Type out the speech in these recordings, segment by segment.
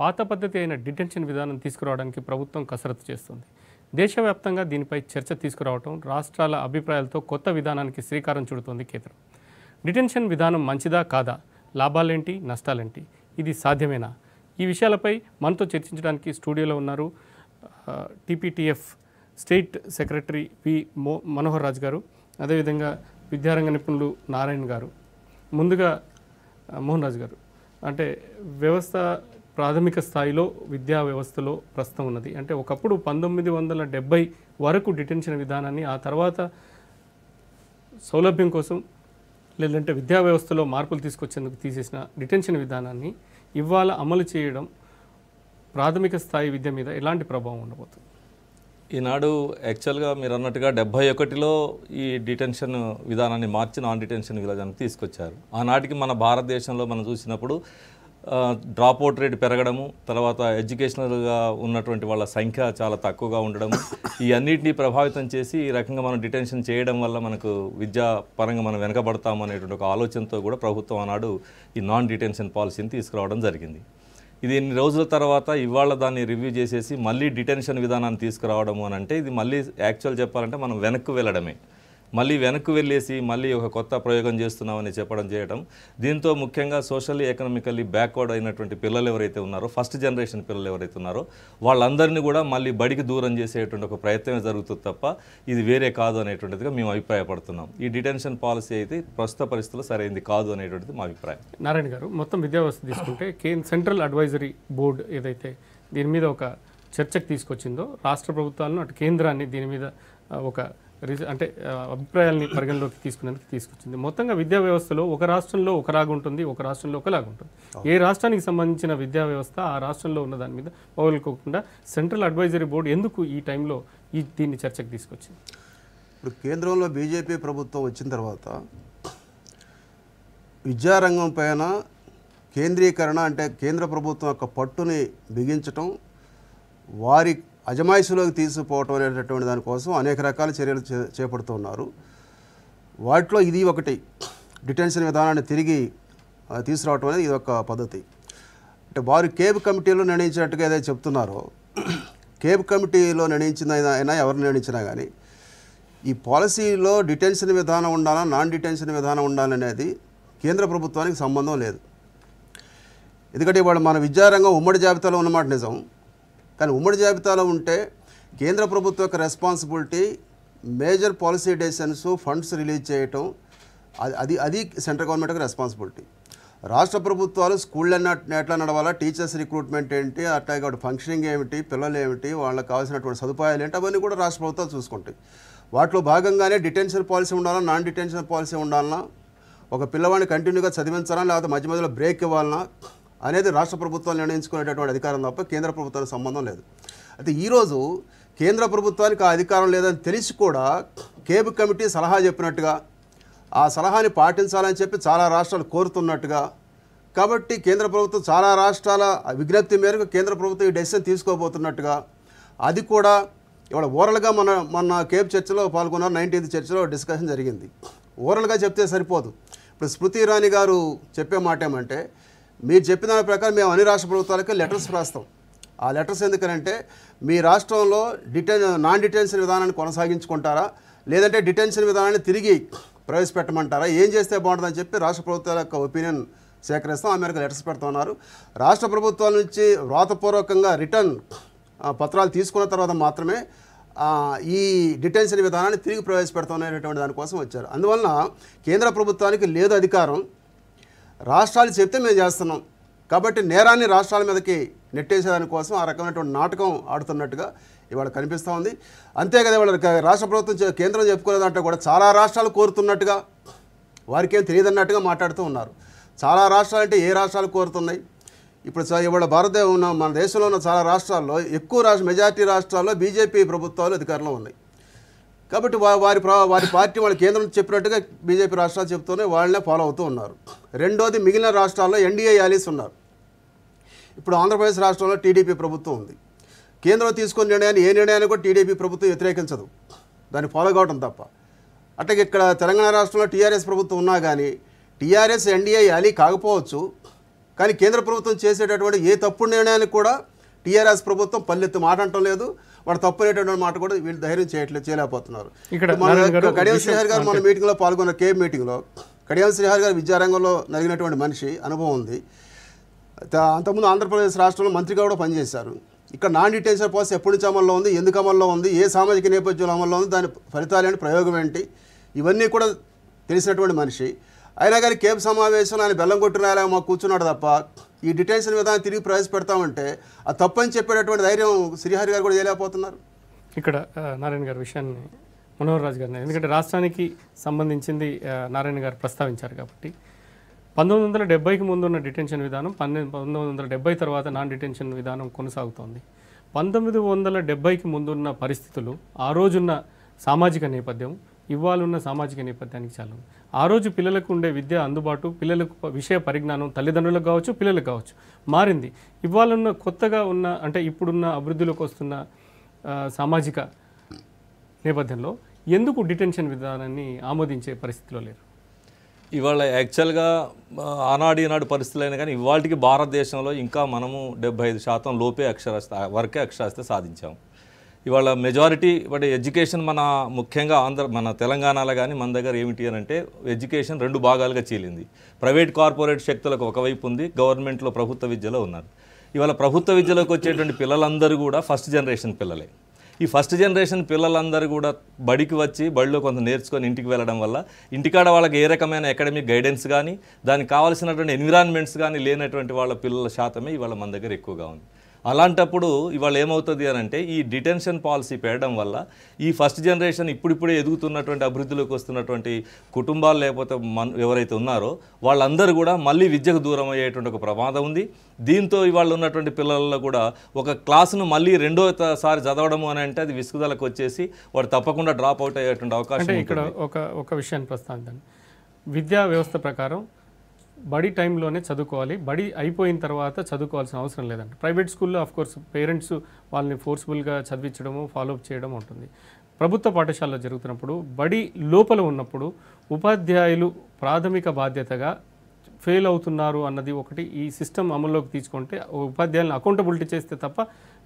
పాత పద్ధతి అయిన డిటెన్షన్ విధానం తీసుకురావడానికి ప్రభుత్వం కసరత్తు చేస్తుంది. దేశవ్యాప్తంగా దీనిపై చర్చ తీసుకురావడం, రాష్ట్రాల అభిప్రాయాలతో కొత్త విధానానికి శ్రీకారం చుడుతోంది కేంద్రం. డిటెన్షన్ విధానం మంచిదా కాదా, లాభాలేంటి నష్టాలేంటి, ఇది సాధ్యమేనా? ఈ విషయాలపై మనతో చర్చించడానికి స్టూడియోలో ఉన్నారు టీపీటీఎఫ్ స్టేట్ సెక్రటరీ వి మనోహర్ రాజ్ గారు, అదేవిధంగా విద్యారంగ నిపుణులు నారాయణ గారు. ముందుగా మోహన్ రాజ్ గారు, అంటే వ్యవస్థ ప్రాథమిక స్థాయిలో విద్యా వ్యవస్థలో ప్రస్తుతం ఉన్నది. అంటే ఒకప్పుడు 1970 వరకు డిటెన్షన్ విధానాన్ని, ఆ తర్వాత సౌలభ్యం కోసం లేదంటే విద్యా వ్యవస్థలో మార్పులు తీసుకొచ్చేందుకు తీసేసిన డిటెన్షన్ విధానాన్ని ఇవాళ అమలు చేయడం ప్రాథమిక స్థాయి విద్య మీద ఎలాంటి ప్రభావం ఉండబోతుంది? ఈనాడు యాక్చువల్గా మీరు అన్నట్టుగా 71లో ఈ డిటెన్షన్ విధానాన్ని మార్చి నాన్ డిటెన్షన్ విధానాన్ని తీసుకొచ్చారు. ఆనాటికి మన భారతదేశంలో మనం చూసినప్పుడు డ్రాప్ అవుట్ రేట్ పెరగడము, తర్వాత ఎడ్యుకేషనల్గా ఉన్నటువంటి వాళ్ళ సంఖ్య చాలా తక్కువగా ఉండడము, ఈ అన్నింటినీ ప్రభావితం చేసి ఈ రకంగా మనం డిటెన్షన్ చేయడం వల్ల మనకు విద్యా పరంగా మనం వెనకబడతాము అనేటువంటి ఒక ఆలోచనతో కూడా ప్రభుత్వం ఆనాడు ఈ నాన్ డిటెన్షన్ పాలసీని తీసుకురావడం జరిగింది. ఇది ఎన్ని రోజుల తర్వాత ఇవాళ దాన్ని రివ్యూ చేసేసి మళ్ళీ డిటెన్షన్ విధానాన్ని తీసుకురావడము అని అంటే ఇది మళ్ళీ యాక్చువల్ చెప్పాలంటే మనం వెనక్కు వెళ్ళడమే. మళ్ళీ వెనక్కు వెళ్ళేసి మళ్ళీ ఒక కొత్త ప్రయోగం చేస్తున్నామని చెప్పడం చేయడం. దీంతో ముఖ్యంగా సోషల్లీ ఎకనామికల్లీ బ్యాక్వర్డ్ అయినటువంటి పిల్లలు ఎవరైతే ఉన్నారో, ఫస్ట్ జనరేషన్ పిల్లలు ఎవరైతే ఉన్నారో వాళ్ళందరినీ కూడా మళ్ళీ బడికి దూరం చేసేటువంటి ఒక ప్రయత్నమే జరుగుతుంది తప్ప ఇది వేరే కాదు అనేటువంటిదిగా మేము అభిప్రాయపడుతున్నాం. ఈ డిటెన్షన్ పాలసీ అయితే ప్రస్తుత పరిస్థితుల్లో సరైనది కాదు అనేటువంటిది మా అభిప్రాయం. నారాయణ గారు, మొత్తం విద్యా వ్యవస్థ తీసుకుంటే సెంట్రల్ అడ్వైజరీ బోర్డు ఏదైతే దీని మీద ఒక చర్చకు తీసుకొచ్చిందో, రాష్ట్ర ప్రభుత్వాలను అటు కేంద్రాన్ని దీని మీద ఒక అంటే అభిప్రాయాలని పరిగణలోకి తీసుకునేందుకు తీసుకొచ్చింది. మొత్తంగా విద్యా వ్యవస్థలో ఒక రాష్ట్రంలో ఒకలాగా ఉంటుంది, ఒక రాష్ట్రంలో ఒకలాగా ఉంటుంది. ఏ రాష్ట్రానికి సంబంధించిన విద్యా వ్యవస్థ ఆ రాష్ట్రంలో ఉన్న దాని మీద పౌరులుకోకుండా సెంట్రల్ అడ్వైజరీ బోర్డు ఎందుకు ఈ టైంలో దీన్ని చర్చకు తీసుకొచ్చింది? ఇప్పుడు కేంద్రంలో బీజేపీ ప్రభుత్వం వచ్చిన తర్వాత విద్యారంగం పైన కేంద్రీకరణ, అంటే కేంద్ర ప్రభుత్వం యొక్క పట్టుని బిగించటం, వారి అజమాయిషీలోకి తీసుకుపోవటం అనేటటువంటి దానికోసం అనేక రకాల చర్యలు చేపడుతున్నారు. వాటిలో ఇది ఒకటి. డిటెన్షన్ విధానాన్ని తిరిగి తీసుకురావటం అనేది ఇది ఒక పద్ధతి. అంటే వారు కేబ్ కమిటీలో నిర్ణయించినట్టుగా ఏదైతే చెప్తున్నారో, కేబ్ కమిటీలో నిర్ణయించిన అయినా ఎవరు నిర్ణయించినా కానీ ఈ పాలసీలో డిటెన్షన్ విధానం ఉండాలా, నాన్ డిటెన్షన్ విధానం ఉండాలనేది కేంద్ర ప్రభుత్వానికి సంబంధం లేదు. ఎందుకంటే ఇవాళ మన విద్యారంగం ఉమ్మడి జాబితాలో ఉన్నమాట నిజం. కానీ ఉమ్మడి జాబితాలో ఉంటే కేంద్ర ప్రభుత్వం యొక్క responsibility major policy decisions, funds release చేయటం, అది సెంట్రల్ గవర్నమెంట్ యొక్క రెస్పాన్సిబిలిటీ. రాష్ట్ర ప్రభుత్వాలు స్కూళ్ళు ఎట్లా నడవాలా, టీచర్స్ రిక్రూట్మెంట్ ఏంటి, అట్లాగే ఫంక్షనింగ్ ఏమిటి, పిల్లలు ఏమిటి, వాళ్ళకి కావాల్సినటువంటి సదుపాయాలు ఏంటి, అవన్నీ కూడా రాష్ట్ర ప్రభుత్వాలు చూసుకుంటాయి. వాటిలో భాగంగానే డిటెన్షన్ పాలసీ ఉండాలా, నాన్ డిటెన్షన్ పాలసీ ఉండాలన్నా, ఒక పిల్లవాడిని కంటిన్యూగా చదివించాలా, లేకపోతే మధ్య మధ్యలో బ్రేక్ ఇవ్వాలన్నా అనేది రాష్ట్ర ప్రభుత్వాలు నిర్ణయించుకునేటటువంటి అధికారం తప్ప కేంద్ర ప్రభుత్వానికి సంబంధం లేదు. అయితే ఈరోజు కేంద్ర ప్రభుత్వానికి ఆ అధికారం లేదని తెలిసి కూడా కేబ్ కమిటీ సలహా చెప్పినట్టుగా, ఆ సలహాని పాటించాలని చెప్పి చాలా రాష్ట్రాలు కోరుతున్నట్టుగా, కాబట్టి కేంద్ర ప్రభుత్వం చాలా రాష్ట్రాల విజ్ఞప్తి మేరకు కేంద్ర ప్రభుత్వం ఈ డెసిషన్ తీసుకోబోతున్నట్టుగా, అది కూడా ఇవాళ ఓరల్గా మన కేబ్ చర్చలో పాల్గొన్నారు. 19th చర్చలో డిస్కషన్ జరిగింది. ఓరల్గా చెప్తే సరిపోదు. ఇప్పుడు స్మృతి ఇరానీ గారు చెప్పే మాట ఏమంటే, మీరు చెప్పిన దాని ప్రకారం మేము అన్ని రాష్ట్ర ప్రభుత్వాలకి లెటర్స్ రాస్తాం. ఆ లెటర్స్ ఎందుకనంటే మీ రాష్ట్రంలో నాన్ డిటెన్షన్ విధానాన్ని కొనసాగించుకుంటారా, లేదంటే డిటెన్షన్ విధానాన్ని తిరిగి ప్రవేశపెట్టమంటారా, ఏం చేస్తే బాగుంటుందని చెప్పి రాష్ట్ర ప్రభుత్వాల యొక్క ఒపీనియన్ సేకరిస్తాం. ఆ మేరకు లెటర్స్ పెడుతున్నారు. రాష్ట్ర ప్రభుత్వాల నుంచి వ్రాతపూర్వకంగా రిటర్న్ పత్రాలు తీసుకున్న తర్వాత మాత్రమే ఈ డిటెన్షన్ విధానాన్ని తిరిగి ప్రవేశపెడతామనేటువంటి దానికోసం వచ్చారు. అందువలన కేంద్ర ప్రభుత్వానికి లేదు అధికారం. రాష్ట్రాలు చెప్తే మేము చేస్తున్నాం కాబట్టి నేరాన్ని రాష్ట్రాల మీదకి నెట్టేసేదానికోసం ఆ రకమైనటువంటి నాటకం ఆడుతున్నట్టుగా ఇవాళ కనిపిస్తూ ఉంది. అంతే కదా, ఇవాళ రాష్ట్ర ప్రభుత్వం కేంద్రం చెప్పుకునేదంటే కూడా చాలా రాష్ట్రాలు కోరుతున్నట్టుగా, వారికేం తెలియదన్నట్టుగా మాట్లాడుతూ ఉన్నారు. చాలా రాష్ట్రాలు అంటే ఏ రాష్ట్రాలు కోరుతున్నాయి? ఇప్పుడు ఇవాళ మన దేశంలో ఉన్న చాలా రాష్ట్రాల్లో ఎక్కువ మెజారిటీ రాష్ట్రాల్లో బీజేపీ ప్రభుత్వాలు అధికారంలో ఉన్నాయి. కాబట్టి వారి పార్టీ వాళ్ళ కేంద్రం చెప్పినట్టుగా బీజేపీ రాష్ట్రాలు చెప్తూనే వాళ్ళనే ఫాలో అవుతూ ఉన్నారు. రెండోది, మిగిలిన రాష్ట్రాల్లో ఎన్డీఏ యాలీస్ ఉన్నారు. ఇప్పుడు ఆంధ్రప్రదేశ్ రాష్ట్రంలో టీడీపీ ప్రభుత్వం ఉంది. కేంద్రం తీసుకున్న నిర్ణయాన్ని, ఏ నిర్ణయాన్ని కూడా టీడీపీ ప్రభుత్వం వ్యతిరేకించదు, దాన్ని ఫాలో కావడం తప్ప. అట్లాగే ఇక్కడ తెలంగాణ రాష్ట్రంలో టీఆర్ఎస్ ప్రభుత్వం ఉన్నా కానీ టీఆర్ఎస్ ఎన్డీఏ యాలీ కాకపోవచ్చు, కానీ కేంద్ర ప్రభుత్వం చేసేటటువంటి ఏ తప్పుడు నిర్ణయానికి కూడా టీఆర్ఎస్ ప్రభుత్వం పల్లెత్తు మాట అంటం లేదు. వాడు తప్పనేటువంటి మాట కూడా వీళ్ళు ధైర్యం చేయలేకపోతున్నారు. కడియం శ్రీహరి గారు మన మీటింగ్లో పాల్గొన్న కేబ్ మీటింగ్లో కడియం శ్రీహరి గారు విద్యారంగంలో నలిగినటువంటి మనిషి, అనుభవం ఉంది. అంతకుముందు ఆంధ్రప్రదేశ్ రాష్ట్రంలో మంత్రిగా కూడా పనిచేశారు. ఇక్కడ నాన్ డిటెన్షన్ పాలసీ ఎప్పటి నుంచి అమల్లో ఉంది, ఎందుకు అమల్లో ఉంది, ఏ సామాజిక నేపథ్యంలో అమల్లో ఉంది, దాని ఫలితాలు ఏంటి, ప్రయోగం ఏంటి, ఇవన్నీ కూడా తెలిసినటువంటి మనిషి. అయినా కానీ కేబ్ సమావేశంలో ఆయన బెల్లం కొట్టిన మాకు కూర్చున్నాడు తప్ప ఈ డిటెన్షన్ విధానం తిరిగి ప్రవేశపెడతామంటే అది తప్పని చెప్పేటటువంటి ధైర్యం శ్రీహరి గారు కూడా చేయలేకపోతున్నారు. ఇక్కడ నారాయణ గారి విషయాన్ని మనోహర్ రాజు గారిని, ఎందుకంటే రాష్ట్రానికి సంబంధించింది నారాయణ గారు ప్రస్తావించారు కాబట్టి 1970కి ముందు ఉన్న డిటెన్షన్ విధానం 1970 తర్వాత నాన్ డిటెన్షన్ విధానం కొనసాగుతోంది. 1970కి ముందున్న పరిస్థితులు, ఆ రోజున్న సామాజిక నేపథ్యం, ఇవాళున్న సామాజిక నేపథ్యానికి చాలా ఉంది. ఆ రోజు పిల్లలకు ఉండే విద్య అందుబాటు, పిల్లలకు విషయ పరిజ్ఞానం తల్లిదండ్రులకు కావచ్చు, పిల్లలకు కావచ్చు మారింది. ఇవాళున్న కొత్తగా ఉన్న అంటే ఇప్పుడున్న అభివృద్ధిలోకి వస్తున్న సామాజిక నేపథ్యంలో ఎందుకు డిటెన్షన్ విధానాన్ని ఆమోదించే పరిస్థితిలో లేరు? ఇవాళ యాక్చువల్గా ఆనాడు ఈనాడు పరిస్థితులు అయినా కానీ ఇవాళకి భారతదేశంలో ఇంకా మనము 75% లోపే వరకే అక్షరాస్యత సాధించాము. ఇవాళ మెజారిటీ బట్ ఎడ్యుకేషన్ ముఖ్యంగా మన తెలంగాణలో కానీ మన దగ్గర ఏమిటి అని అంటే ఎడ్యుకేషన్ 2 భాగాలుగా చీలింది. ప్రైవేట్ కార్పొరేట్ శక్తులకు ఒకవైపు ఉంది, గవర్నమెంట్లో ప్రభుత్వ విద్యలో ఉన్నారు. ఇవాళ ప్రభుత్వ విద్యలోకి వచ్చేటువంటి పిల్లలందరూ కూడా ఫస్ట్ జనరేషన్ పిల్లలే. ఈ ఫస్ట్ జనరేషన్ పిల్లలందరూ కూడా బడికి వచ్చి బడిలో కొంత నేర్చుకొని ఇంటికి వెళ్ళడం వల్ల ఇంటికాడ వాళ్ళకి ఏ రకమైన అకాడమిక్ గైడెన్స్ కానీ దానికి కావాల్సినటువంటి ఎన్విరాన్మెంట్స్ కానీ లేనటువంటి వాళ్ళ పిల్లల శాతమే ఇవాళ మన దగ్గర ఎక్కువగా ఉంది. అలాంటప్పుడు ఇవాళ ఏమవుతుంది అని అంటే ఈ డిటెన్షన్ పాలసీ పెట్టడం వల్ల ఈ ఫస్ట్ జనరేషన్ ఇప్పుడిప్పుడే ఎదుగుతున్నటువంటి అభివృద్ధిలోకి వస్తున్నటువంటి కుటుంబాలు లేకపోతే ఎవరైతే ఉన్నారో వాళ్ళందరూ కూడా మళ్ళీ విద్యకు దూరం అయ్యేటువంటి ఒక ప్రమాదం ఉంది. దీంతో ఇవాళ ఉన్నటువంటి పిల్లల్లో కూడా ఒక క్లాసును మళ్ళీ రెండోసారి చదవడము అని అంటే అది విసుగుదలకు వచ్చేసి వాడు తప్పకుండా డ్రాప్ అవుట్ అయ్యేటువంటి అవకాశం. ఇక్కడ ఒక విషయాన్ని ప్రస్తావించండి. విద్యా వ్యవస్థ ప్రకారం బడి టైంలోనే చదువుకోవాలి, బడి అయిపోయిన తర్వాత చదువుకోవాల్సిన అవసరం లేదండి. ప్రైవేట్ స్కూల్లో ఆఫ్కోర్స్ పేరెంట్స్ వాళ్ళని ఫోర్స్ఫుల్గా చదివించడము, ఫాలోఅప్ చేయడం ఉంటుంది. ప్రభుత్వ పాఠశాలలో జరుగుతున్నప్పుడు బడి లోపల ఉన్నప్పుడు ఉపాధ్యాయులు ప్రాథమిక బాధ్యతగా ఫెయిల్ అవుతున్నారు అన్నది ఒకటి. ఈ సిస్టమ్ అమల్లోకి తీసుకుంటే ఉపాధ్యాయులను అకౌంటబిలిటీ చేస్తే తప్ప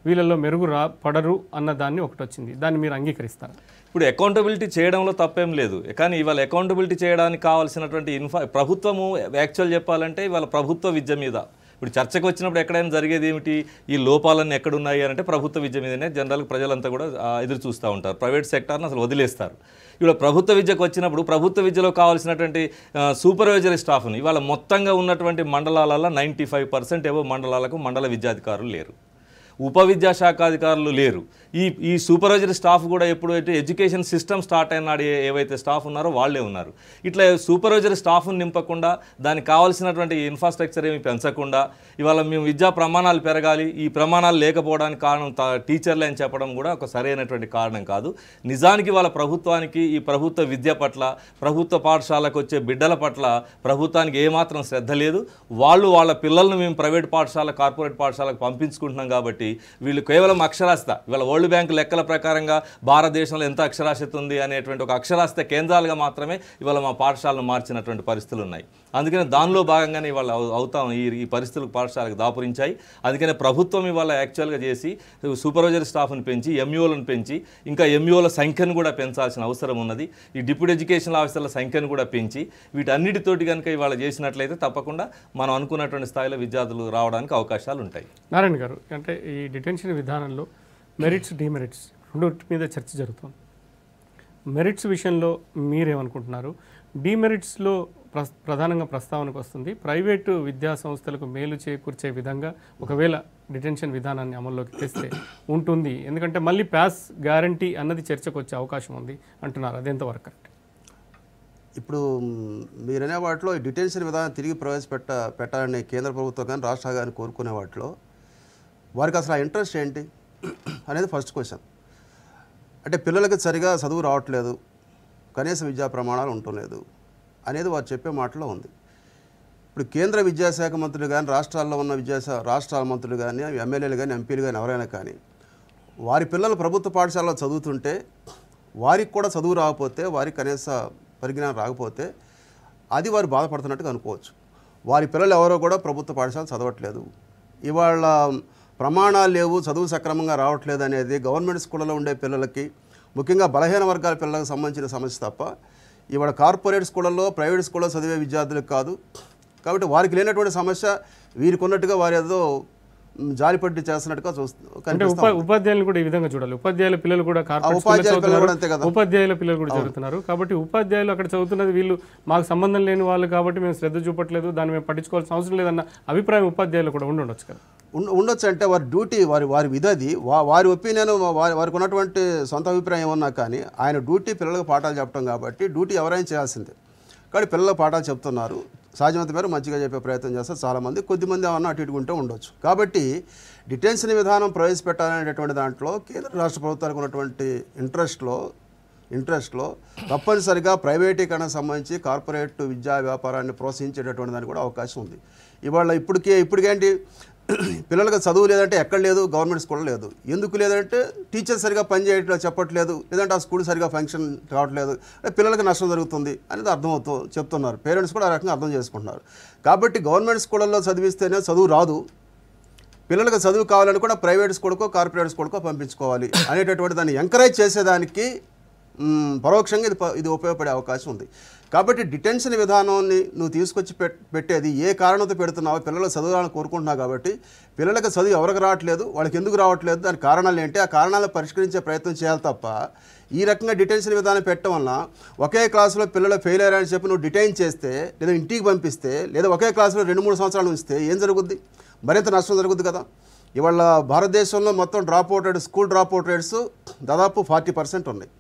వీళ్ళల్లో మెరుగు పడరు అన్న దాన్ని ఒకటి వచ్చింది. దాన్ని మీరు అంగీకరిస్తారా? ఇప్పుడు అకౌంటబిలిటీ చేయడంలో తప్పేం లేదు, కానీ ఇవాళ అకౌంటబిలిటీ చేయడానికి కావాల్సినటువంటి ప్రభుత్వము యాక్చువల్ చెప్పాలంటే ఇవాళ ప్రభుత్వ విద్య మీద ఇప్పుడు చర్చకు వచ్చినప్పుడు ఎక్కడైనా జరిగేది ఏమిటి, ఈ లోపాలన్నీ ఎక్కడున్నాయి అని అంటే ప్రభుత్వ విద్య మీదనే జనరల్గా ప్రజలంతా కూడా ఎదురు చూస్తూ ఉంటారు. ప్రైవేట్ సెక్టార్ని అసలు వదిలేస్తారు. ఇవాళ ప్రభుత్వ విద్యకు వచ్చినప్పుడు ప్రభుత్వ విద్యలో కావాల్సినటువంటి సూపర్వైజరీ స్టాఫ్ని ఇవాళ మొత్తంగా ఉన్నటువంటి మండలాలలో 95% ఏవో మండలాలకు మండల విద్యాధికారులు లేరు, ఉప విద్యాశాఖాధికారులు లేరు. ఈ సూపర్వైజరీ స్టాఫ్ కూడా ఎప్పుడైతే ఎడ్యుకేషన్ సిస్టమ్ స్టార్ట్ అయినాడు ఏవైతే స్టాఫ్ ఉన్నారో వాళ్ళే ఉన్నారు. ఇట్లా సూపర్వైజరీ స్టాఫ్ను నింపకుండా దానికి కావాల్సినటువంటి ఇన్ఫ్రాస్ట్రక్చర్ ఏమి పెంచకుండా ఇవాళ మేము విద్యా ప్రమాణాలు పెరగాలి, ఈ ప్రమాణాలు లేకపోవడానికి కారణం టీచర్లే అని చెప్పడం కూడా ఒక సరైనటువంటి కారణం కాదు. నిజానికి వాళ్ళ ప్రభుత్వానికి ఈ ప్రభుత్వ విద్య పట్ల, ప్రభుత్వ పాఠశాలకు వచ్చే బిడ్డల పట్ల ప్రభుత్వానికి ఏమాత్రం శ్రద్ధ లేదు. వాళ్ళ పిల్లలను మేము ప్రైవేట్ పాఠశాల, కార్పొరేట్ పాఠశాలకు పంపించుకుంటున్నాం కాబట్టి వీళ్ళు కేవలం అక్షరాస్యత, ఇవాళ వరల్డ్ బ్యాంక్ లెక్కల ప్రకారంగా భారతదేశంలో ఎంత అక్షరాస్యత ఉంది అనేటువంటి ఒక అక్షరాస్యత కేంద్రాలుగా మాత్రమే ఇవాళ మా పాఠశాలను మార్చినటువంటి పరిస్థితులు ఉన్నాయి. అందుకనే దానిలో భాగంగానే ఇవాళ అవుతాం ఈ పరిస్థితులకు పాఠశాలకు దాపురించాయి. అందుకనే ప్రభుత్వం ఇవాళ యాక్చువల్గా చేసి సూపర్వైజరీ స్టాఫ్ని పెంచి ఎంఈఓలను పెంచి ఇంకా ఎంఈఓల సంఖ్యను కూడా పెంచాల్సిన అవసరం ఉన్నది. ఈ డిప్యూటీ ఎడ్యుకేషన్ ఆఫీసర్ల సంఖ్యను కూడా పెంచి వీటన్నిటితోటి కనుక ఇవాళ చేసినట్లయితే తప్పకుండా మనం అనుకున్నటువంటి స్థాయిలో విద్యార్థులు రావడానికి అవకాశాలు ఉంటాయి. నారాయణ గారు, అంటే ఈ డిటెన్షన్ విధానంలో మెరిట్స్, డిమెరిట్స్ రెండింటి మీద చర్చ జరుగుతుంది. మెరిట్స్ విషయంలో మీరేమనుకుంటున్నారు? డిమెరిట్స్లో ప్రధానంగా ప్రస్తావనకు వస్తుంది ప్రైవేటు విద్యా సంస్థలకు మేలు చేకూర్చే విధంగా ఒకవేళ డిటెన్షన్ విధానాన్ని అమల్లోకి తెస్తే ఉంటుంది, ఎందుకంటే మళ్ళీ పాస్ గ్యారంటీ అన్నది చర్చకు వచ్చే అవకాశం ఉంది అంటున్నారు. అదెంతవరకు కరెక్ట్? ఇప్పుడు మీరనే వాటిలో డిటెన్షన్ విధానం తిరిగి పెట్టాలని కేంద్ర ప్రభుత్వం కానీ రాష్ట్ర కానీ కోరుకునే వాటిలో వారికి అసలు ఆ ఇంట్రెస్ట్ ఏంటి అనేది ఫస్ట్ క్వశ్చన్. అంటే పిల్లలకి సరిగా చదువు రావట్లేదు, కనీస విద్యా ప్రమాణాలు ఉండలేదు అనేది వారు చెప్పే మాటలో ఉంది. ఇప్పుడు కేంద్ర విద్యాశాఖ మంత్రులు కానీ, రాష్ట్రాల్లో ఉన్న రాష్ట్రాల మంత్రులు కానీ, ఎమ్మెల్యేలు కానీ, ఎంపీలు కానీ, ఎవరైనా కానీ వారి పిల్లలు ప్రభుత్వ పాఠశాలలో చదువుతుంటే వారికి కూడా చదువు రాకపోతే, వారికి కనీస పరిజ్ఞానం రాకపోతే అది వారు బాధపడుతున్నట్టుగా అనుకోవచ్చు. వారి పిల్లలు ఎవరో కూడా ప్రభుత్వ పాఠశాల చదవట్లేదు. ఇవాళ ప్రమాణాలు లేవు, చదువు సక్రమంగా రావట్లేదు అనేది గవర్నమెంట్ స్కూళ్ళలో ఉండే పిల్లలకి, ముఖ్యంగా బలహీన వర్గాల పిల్లలకు సంబంధించిన సమస్య తప్ప ఇవాళ కార్పొరేట్ స్కూళ్ళల్లో, ప్రైవేట్ స్కూల్లో చదివే విద్యార్థులకు కాదు. కాబట్టి వారికి లేనటువంటి సమస్య వీరికి ఉన్నట్టుగా వారు ఏదో జాలిపట్టి చేస్తున్నట్టుగా అంటే ఉపాధ్యాయులు కూడా ఈ విధంగా చూడాలి. ఉపాధ్యాయుల పిల్లలు కూడా ఉపాధ్యాయుల పిల్లలు కూడా చదువుతున్నారు. కాబట్టి ఉపాధ్యాయులు అక్కడ చదువుతున్నది వీళ్ళు మాకు సంబంధం లేని వాళ్ళు కాబట్టి మేము శ్రద్ధ చూపట్లేదు, దాన్ని మేము పట్టించుకోవాల్సిన అవసరం లేదన్న అభిప్రాయం ఉపాధ్యాయులు కూడా ఉండొచ్చు కదా. ఉండొచ్చు. అంటే వారి డ్యూటీ, వారి విధి, వారి ఒపీనియన్, వారికి ఉన్నటువంటి సొంత అభిప్రాయం ఏమన్నా కానీ ఆయన డ్యూటీ పిల్లలకు పాఠాలు చెప్పడం కాబట్టి డ్యూటీ ఎవరైనా చేయాల్సిందే. కాబట్టి పిల్లలకు పాఠాలు చెప్తున్నారు, సాధ్యమంత మేర మంచిగా చెప్పే ప్రయత్నం చేస్తారు చాలామంది, కొద్దిమంది ఏమన్నా అటు ఇటుకుంటూ ఉండొచ్చు. కాబట్టి డిటెన్షన్ విధానం ప్రవేశపెట్టాలనేటటువంటి దాంట్లో కేంద్ర రాష్ట్ర ప్రభుత్వాలకు ఉన్నటువంటి ఇంట్రెస్ట్లో తప్పనిసరిగా ప్రైవేటీకరణ సంబంధించి కార్పొరేట్ విద్యా వ్యాపారాన్ని ప్రోత్సహించేటటువంటి దానికి కూడా అవకాశం ఉంది. ఇవాళ ఇప్పటికేంటి పిల్లలకు చదువు లేదంటే ఎక్కడ లేదు, గవర్నమెంట్ స్కూల్లో లేదు. ఎందుకు లేదంటే టీచర్ సరిగా పనిచేయట్లేదు, చెప్పట్లేదు, లేదంటే ఆ స్కూల్ సరిగా ఫంక్షన్ కావట్లేదు, పిల్లలకు నష్టం జరుగుతుంది అనేది చెప్తున్నారు. పేరెంట్స్ కూడా ఆ రకంగా అర్థం చేసుకుంటున్నారు. కాబట్టి గవర్నమెంట్ స్కూళ్ళల్లో చదివిస్తేనే చదువు రాదు, పిల్లలకు చదువు కావాలని కూడా ప్రైవేట్ స్కూల్కో కార్పొరేట్ స్కూల్కో పంపించుకోవాలి అనేటటువంటి దాన్ని ఎంకరేజ్ చేసేదానికి పరోక్షంగా ఇది ఉపయోగపడే అవకాశం ఉంది. కాబట్టి డిటెన్షన్ విధానాన్ని నువ్వు తీసుకొచ్చి పెట్టేది ఏ కారణంతో పెడుతున్నావు, పిల్లలు చదవాలని కోరుకుంటున్నావు. కాబట్టి పిల్లలకు చదువు ఎవరికి రావట్లేదు, వాళ్ళకి ఎందుకు రావట్లేదు, దాని కారణాలు ఏంటి, ఆ కారణాలను పరిష్కరించే ప్రయత్నం చేయాలి తప్ప ఈ రకంగా డిటెన్షన్ విధానం పెట్టడం వల్ల ఒకే క్లాసులో పిల్లలు ఫెయిల్ అయ్యారని చెప్పి నువ్వు డిటైన్ చేస్తే, లేదా ఇంటికి పంపిస్తే, లేదా ఒకే క్లాసులో 2-3 సంవత్సరాలు ఉంచితే ఏం జరుగుద్ది, మరింత నష్టం జరుగుద్ది కదా. ఇవాళ భారతదేశంలో మొత్తం స్కూల్ డ్రాప్ అవుట్ రేట్స్ దాదాపు 40% ఉన్నాయి.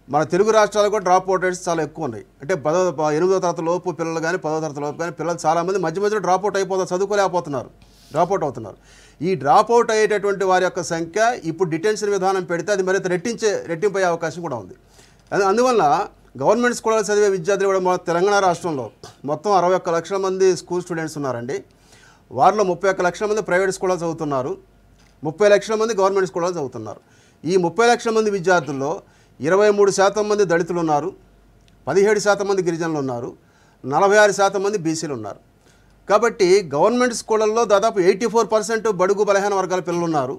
మన తెలుగు రాష్ట్రాలు కూడా డ్రాప్ అవుట్ రేట్స్ చాలా ఎక్కువ ఉన్నాయి. అంటే 8వ తరగతి లోపు పిల్లలు కానీ 10వ తరగతి లోపు కానీ పిల్లలు చాలామంది మధ్యలో డ్రాప్ అవుట్ చదువుకోలేకపోతున్నారు, డ్రాప్ అవుట్ అవుతున్నారు. ఈ డ్రాప్ అవుట్ అయ్యేటటువంటి వారి యొక్క సంఖ్య ఇప్పుడు డిటెన్షన్ విధానం పెడితే అది మరింత రెట్టింపయ్యే అవకాశం కూడా ఉంది. అందువల్ల గవర్నమెంట్ స్కూళ్ళలో చదివే విద్యార్థులు కూడా తెలంగాణ రాష్ట్రంలో మొత్తం 61 లక్షల మంది స్కూల్ స్టూడెంట్స్ ఉన్నారండి. వారిలో 31 లక్షల మంది ప్రైవేట్ స్కూల్లో చదువుతున్నారు, 30 లక్షల మంది గవర్నమెంట్ స్కూల్లో చదువుతున్నారు. ఈ 30 లక్షల మంది విద్యార్థుల్లో 23% మంది దళితులు ఉన్నారు, 17% మంది గిరిజనులు ఉన్నారు, 46% మంది బీసీలు ఉన్నారు. కాబట్టి గవర్నమెంట్ స్కూళ్ళల్లో దాదాపు 84% బడుగు బలహీన వర్గాల పిల్లలు ఉన్నారు.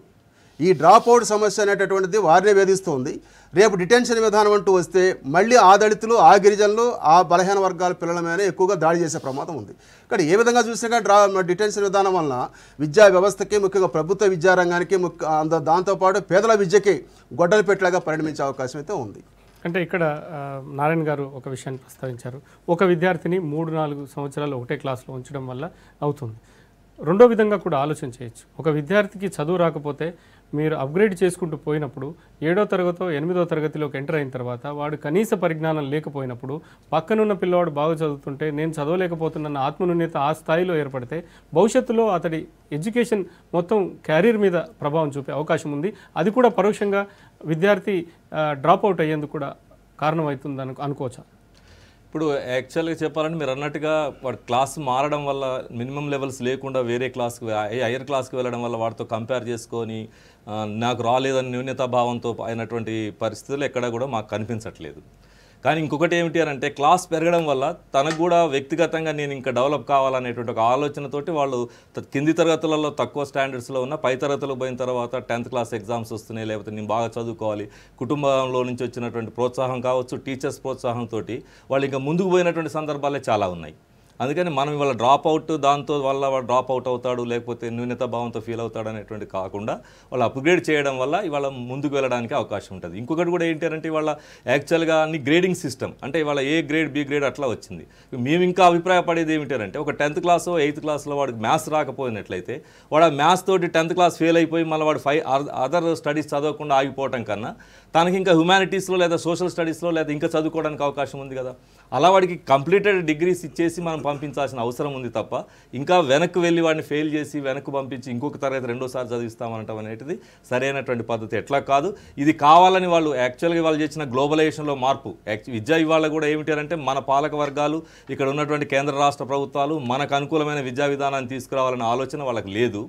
ఈ డ్రాప్ అవుట్ సమస్య అనేటటువంటిది వారినే వేధిస్తుంది. రేపు డిటెన్షన్ విధానం అంటూ వస్తే మళ్ళీ ఆ దళితులు, ఆ గిరిజనులు, ఆ బలహీన వర్గాల పిల్లల మీద ఎక్కువగా దాడి చేసే ప్రమాదం ఉంది. కానీ ఏ విధంగా చూసినా డిటెన్షన్ విధానం వలన విద్యా వ్యవస్థకి, ముఖ్యంగా ప్రభుత్వ విద్యారంగానికి, దాంతోపాటు పేదల విద్యకి గొడ్డలు పెట్టలాగా పరిణమించే అవకాశం అయితే ఉంది. అంటే ఇక్కడ నారాయణ గారు ఒక విషయాన్ని ప్రస్తావించారు. ఒక విద్యార్థిని 3-4 సంవత్సరాలు ఒకటే క్లాస్లో ఉంచడం వల్ల అవుతుంది. రెండో విధంగా కూడా ఆలోచన చేయొచ్చు. ఒక విద్యార్థికి చదువు రాకపోతే మీరు అప్గ్రేడ్ చేసుకుంటూ పోయినప్పుడు 7వ తరగతో 8వ తరగతిలోకి ఎంటర్ అయిన తర్వాత వాడు కనీస పరిజ్ఞానం లేకపోయినప్పుడు పక్కనున్న పిల్లవాడు బాగా చదువుతుంటే నేను చదవలేకపోతున్న ఆత్మన్యూన్యత ఆ స్థాయిలో ఏర్పడితే భవిష్యత్తులో అతడి ఎడ్యుకేషన్ మొత్తం క్యారియర్ మీద ప్రభావం చూపే అవకాశం ఉంది. అది కూడా పరోక్షంగా విద్యార్థి డ్రాప్ అవుట్ అయ్యేందుకు కూడా కారణమవుతుందని అనుకోవచ్చా? ఇప్పుడు యాక్చువల్గా చెప్పాలంటే మీరు అన్నట్టుగా వాడు క్లాస్ మారడం వల్ల మినిమం లెవెల్స్ లేకుండా వేరే క్లాస్కి హైయర్ క్లాస్కి వెళ్ళడం వల్ల వాడితో కంపేర్ చేసుకొని నాకు రాలేదని న్యూనతాభావంతో అయినటువంటి పరిస్థితులు ఎక్కడ కూడా మాకు కనిపించట్లేదు. కానీ ఇంకొకటి ఏమిటి అని అంటే క్లాస్ పెరగడం వల్ల తనకు కూడా వ్యక్తిగతంగా నేను ఇంకా డెవలప్ కావాలనేటువంటి ఒక ఆలోచనతోటి వాళ్ళు కింది తరగతులలో తక్కువ స్టాండర్డ్స్లో ఉన్న పై తరగతులు పోయిన తర్వాత 10th క్లాస్ ఎగ్జామ్స్ వస్తున్నాయి, లేకపోతే నేను బాగా చదువుకోవాలి, కుటుంబంలో నుంచి వచ్చినటువంటి ప్రోత్సాహం కావచ్చు, టీచర్స్ ప్రోత్సాహంతో వాళ్ళు ఇంకా ముందుకు పోయినటువంటి సందర్భాలే చాలా ఉన్నాయి. అందుకని మనం ఇవాళ డ్రాప్ అవుట్ దాంతో వల్ల వాడు డ్రాప్ అవుట్ అవుతాడు, లేకపోతే న్యూనత భావంతో ఫీల్ అవుతాడు అనేటువంటి కాకుండా వాళ్ళు అప్గ్రేడ్ చేయడం వల్ల ఇవాళ ముందుకు వెళ్ళడానికి అవకాశం ఉంటుంది. ఇంకొకటి కూడా ఏంటి అంటే ఇవాళ యాక్చువల్గా అన్ని గ్రేడింగ్ సిస్టమ్ అంటే ఇవాళ ఏ గ్రేడ్ బి గ్రేడ్ అట్లా వచ్చింది. మేము ఇంకా అభిప్రాయపడేది ఏమిటంటే ఒక 10th క్లాసో 8th క్లాస్లో వాడికి మ్యాథ్స్ రాకపోయినట్లయితే వాడు ఆ మ్యాథ్స్ తోటి 10th క్లాస్ ఫెయిల్ అయిపోయి మళ్ళీ వాడు అదర్ స్టడీస్ చదవకుండా ఆగిపోవటం కన్నా తనకి ఇంకా హ్యుమానిటీస్లో లేదా సోషల్ స్టడీస్లో లేదా ఇంకా చదువుకోవడానికి అవకాశం ఉంది కదా. అలా వాడికి కంప్లీటెడ్ డిగ్రీస్ ఇచ్చేసి మనం పంపించాల్సిన అవసరం ఉంది తప్ప ఇంకా వెనక్కి వెళ్ళి వాడిని ఫెయిల్ చేసి వెనక్కి పంపించి ఇంకొక తరగతి 2వ సారి చదివిస్తామనటం అనేది సరైనటువంటి పద్ధతి ఎట్లా కాదు. ఇది కావాలని వాళ్ళు యాక్చువల్గా వాళ్ళు చేసిన గ్లోబలైజేషన్లో మార్పు విద్య ఇవాళ కూడా ఏమిటి అంటే మన పాలక వర్గాలు ఇక్కడ ఉన్నటువంటి కేంద్ర రాష్ట్ర ప్రభుత్వాలు మనకు అనుకూలమైన విద్యా విధానాన్ని తీసుకురావాలనే ఆలోచన వాళ్ళకి లేదు.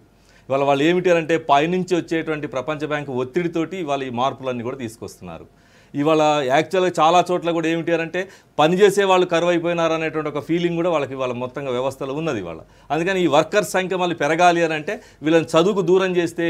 ఇవాళ వాళ్ళు ఏమిటి అంటే పైనుంచి వచ్చేటువంటి ప్రపంచ బ్యాంకు ఒత్తిడితోటి ఇవాళ ఈ మార్పులన్నీ కూడా తీసుకొస్తున్నారు. ఇవాళ యాక్చువల్గా చాలా చోట్ల కూడా ఏమిటి అంటే పనిచేసే వాళ్ళు కరువు అయిపోయినారు అనేటువంటి ఒక ఫీలింగ్ కూడా వాళ్ళకి వాళ్ళ మొత్తంగా వ్యవస్థలో ఉన్నది వాళ్ళ. అందుకని ఈ వర్కర్స్ సంఖ్య మళ్ళీ పెరగాలి అని అంటే వీళ్ళని చదువుకు దూరం చేస్తే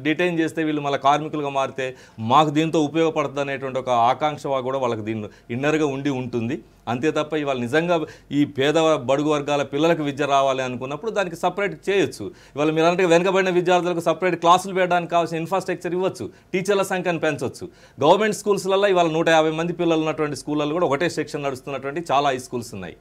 డిటైన్ చేస్తే వీళ్ళు మళ్ళీ కార్మికులుగా మారితే మాకు దీంతో ఉపయోగపడుతుంది అనేటువంటి ఒక ఆకాంక్ష కూడా వాళ్ళకి దీన్ని ఇన్నర్గా ఉంటుంది. అంతే తప్ప ఇవాళ నిజంగా ఈ పేద బడుగు వర్గాల పిల్లలకు విద్య రావాలి అనుకున్నప్పుడు దానికి సపరేట్ చేయొచ్చు. ఇవాళ మీరు అంటే వెనుకబడిన విద్యార్థులకు సపరేట్ క్లాసులు పెట్టడానికి కావాల్సిన ఇన్ఫ్రాస్ట్రక్చర్ ఇవ్వచ్చు, టీచర్ల సంఖ్యను పెంచవచ్చు. గవర్నమెంట్ స్కూల్స్లలో ఇవాళ 150 మంది పిల్లలు ఉన్నటువంటి స్కూళ్ళల్లో కూడా ఒకటే సెక్షన్ నడుస్తున్నటువంటి చాలా హై స్కూల్స్ ఉన్నాయి.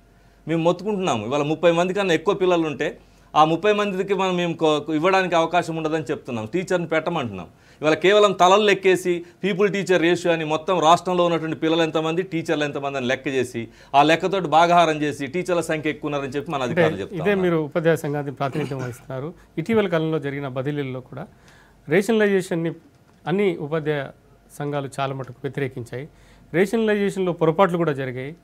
మేము మొత్తుకుంటున్నాము ఇవాళ 30 మంది కన్నా ఎక్కువ పిల్లలు ఉంటే ఆ 30 మందికి మేము ఇవ్వడానికి అవకాశం ఉండదని చెప్తున్నాం, టీచర్ని పెట్టమంటున్నాం. ఇవాళ కేవలం తలలు లెక్కేసి పీపుల్ టీచర్ రేషియో అని మొత్తం రాష్ట్రంలో ఉన్నటువంటి పిల్లలు ఎంతమంది టీచర్లు ఎంతమంది అని లెక్క చేసి ఆ లెక్కతోటి భాగాహారం చేసి టీచర్ల సంఖ్య ఎక్కువ ఉన్నారని చెప్పి మన అధికారులు చెప్తారు. ఇదే మీరు ఉపాధ్యాయ సంఘానికి ప్రాతినిధ్యం వహిస్తున్నారు. ఇటీవల కాలంలో జరిగిన బదిలీల్లో కూడా రేషనలైజేషన్ని అన్ని ఉపాధ్యాయ సంఘాలు చాలా మటుకు వ్యతిరేకించాయి. రేషనలైజేషన్లో పొరపాట్లు కూడా జరిగాయి.